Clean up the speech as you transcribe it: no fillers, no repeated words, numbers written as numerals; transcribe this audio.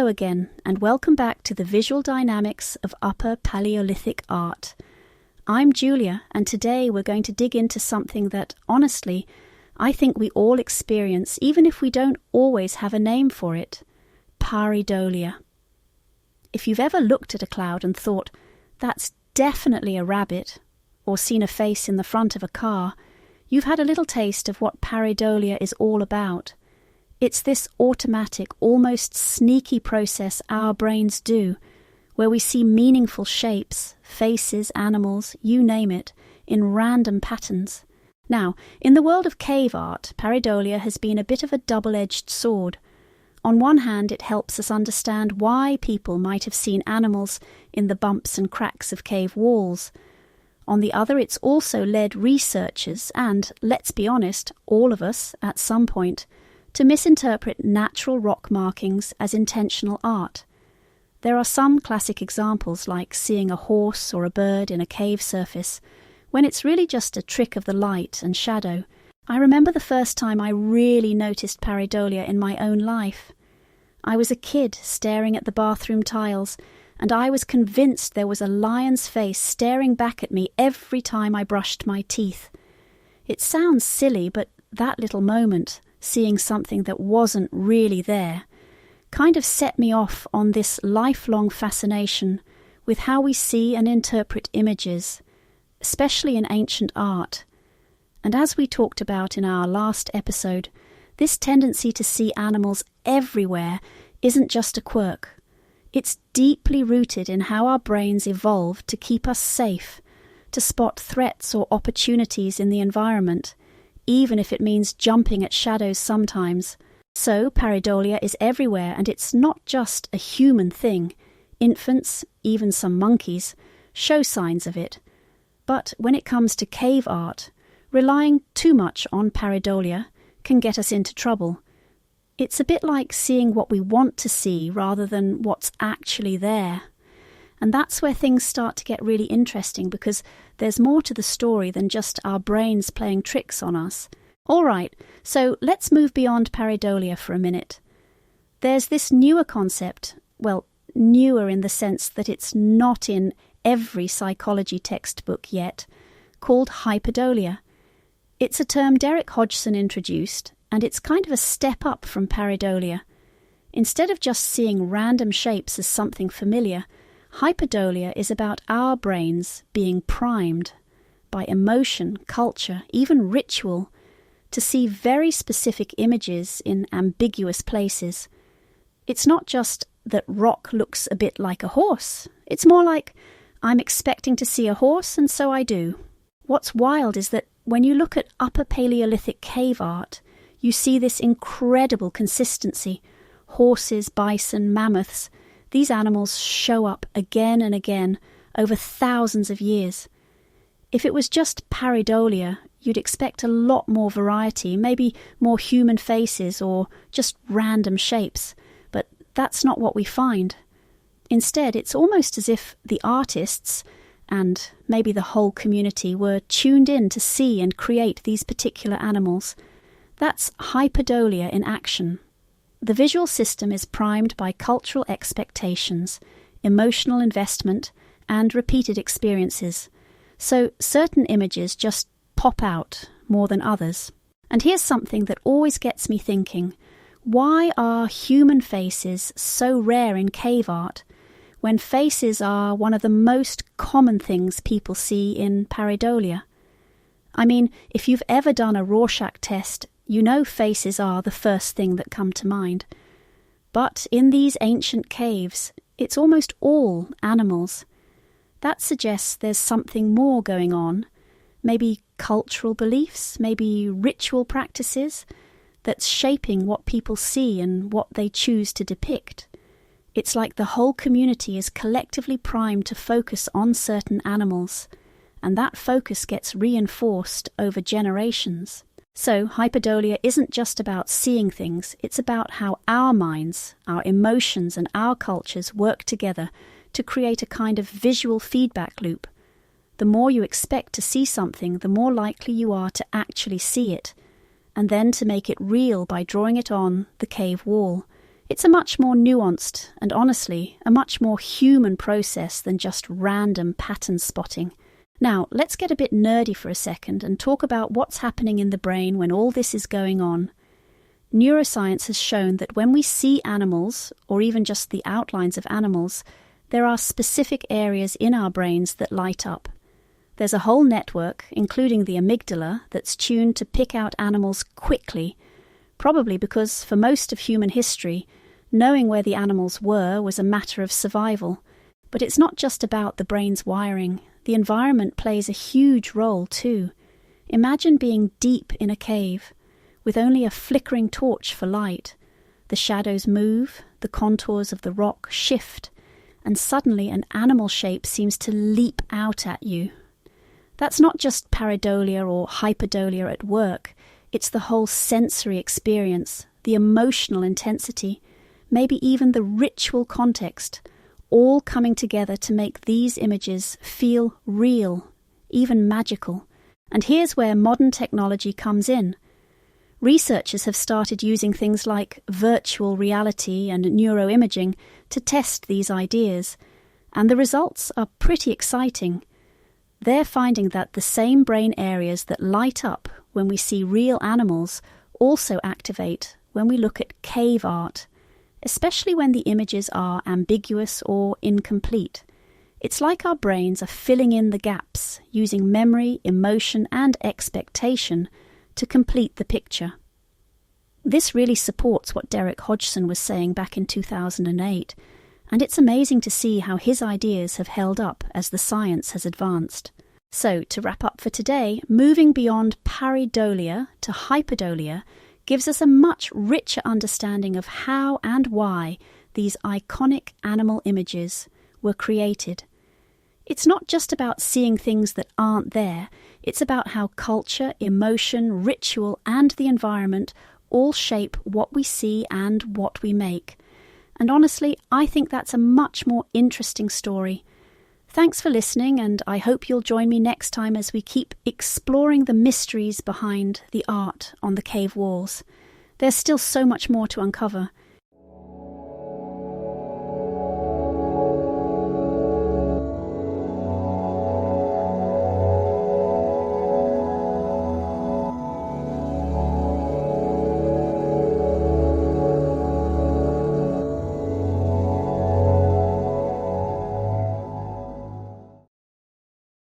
Hello again, and welcome back to the visual dynamics of Upper Palaeolithic art. I'm Julia, and today we're going to dig into something that, honestly, I think we all experience, even if we don't always have a name for it: Pareidolia. If you've ever looked at a cloud and thought, that's definitely a rabbit, or seen a face in the front of a car, you've had a little taste of what Pareidolia is all about. It's this automatic, almost sneaky process our brains do, where we see meaningful shapes, faces, animals, you name it, in random patterns. Now, in the world of cave art, Pareidolia has been a bit of a double-edged sword. On one hand, it helps us understand why people might have seen animals in the bumps and cracks of cave walls. On the other, it's also led researchers, and, let's be honest, all of us, at some point, to misinterpret natural rock markings as intentional art. There are some classic examples, like seeing a horse or a bird in a cave surface, when it's really just a trick of the light and shadow. I remember the first time I really noticed Pareidolia in my own life. I was a kid staring at the bathroom tiles, and I was convinced there was a lion's face staring back at me every time I brushed my teeth. It sounds silly, but that little moment, seeing something that wasn't really there, kind of set me off on this lifelong fascination with how we see and interpret images, especially in ancient art. And as we talked about in our last episode, this tendency to see animals everywhere isn't just a quirk. It's deeply rooted in how our brains evolved to keep us safe, to spot threats or opportunities in the environment, even if it means jumping at shadows sometimes. So Pareidolia is everywhere, and it's not just a human thing. Infants, even some monkeys, show signs of it. But when it comes to cave art, relying too much on Pareidolia can get us into trouble. It's a bit like seeing what we want to see rather than what's actually there. And that's where things start to get really interesting, because there's more to the story than just our brains playing tricks on us. All right, so let's move beyond Pareidolia for a minute. There's this newer concept, well, newer in the sense that it's not in every psychology textbook yet, called Hyperdolia. It's a term Derek Hodgson introduced, and it's kind of a step up from Pareidolia. Instead of just seeing random shapes as something familiar, Hyperdolia is about our brains being primed by emotion, culture, even ritual, to see very specific images in ambiguous places. It's not just that rock looks a bit like a horse. It's more like, I'm expecting to see a horse, and so I do. What's wild is that when you look at Upper Palaeolithic cave art, you see this incredible consistency. Horses, bison, mammoths, these animals show up again and again over thousands of years. If it was just Pareidolia, you'd expect a lot more variety, maybe more human faces or just random shapes, but that's not what we find. Instead, it's almost as if the artists, and maybe the whole community, were tuned in to see and create these particular animals. That's Hyperdolia in action. The visual system is primed by cultural expectations, emotional investment, and repeated experiences. So certain images just pop out more than others. And here's something that always gets me thinking. Why are human faces so rare in cave art, when faces are one of the most common things people see in Pareidolia? I mean, if you've ever done a Rorschach test, you know faces are the first thing that come to mind. But in these ancient caves, it's almost all animals. That suggests there's something more going on, maybe cultural beliefs, maybe ritual practices, that's shaping what people see and what they choose to depict. It's like the whole community is collectively primed to focus on certain animals, and that focus gets reinforced over generations. So Hyperdolia isn't just about seeing things, it's about how our minds, our emotions and our cultures work together to create a kind of visual feedback loop. The more you expect to see something, the more likely you are to actually see it, and then to make it real by drawing it on the cave wall. It's a much more nuanced and, honestly, a much more human process than just random pattern spotting. Now, let's get a bit nerdy for a second and talk about what's happening in the brain when all this is going on. Neuroscience has shown that when we see animals, or even just the outlines of animals, there are specific areas in our brains that light up. There's a whole network, including the amygdala, that's tuned to pick out animals quickly, probably because for most of human history, knowing where the animals were was a matter of survival. But it's not just about the brain's wiring. The environment plays a huge role too. Imagine being deep in a cave, with only a flickering torch for light. The shadows move, the contours of the rock shift, and suddenly an animal shape seems to leap out at you. That's not just pareidolia or hyperdolia at work. It's the whole sensory experience, the emotional intensity, maybe even the ritual context, all coming together to make these images feel real, even magical. And here's where modern technology comes in. Researchers have started using things like virtual reality and neuroimaging to test these ideas, and the results are pretty exciting. They're finding that the same brain areas that light up when we see real animals also activate when we look at cave art, especially when the images are ambiguous or incomplete. It's like our brains are filling in the gaps, using memory, emotion, and expectation to complete the picture. This really supports what Derek Hodgson was saying back in 2008, and it's amazing to see how his ideas have held up as the science has advanced. So, to wrap up for today, moving beyond pareidolia to hyperdolia gives us a much richer understanding of how and why these iconic animal images were created. It's not just about seeing things that aren't there, it's about how culture, emotion, ritual, and the environment all shape what we see and what we make. And honestly, I think that's a much more interesting story. Thanks for listening, and I hope you'll join me next time as we keep exploring the mysteries behind the art on the cave walls. There's still so much more to uncover,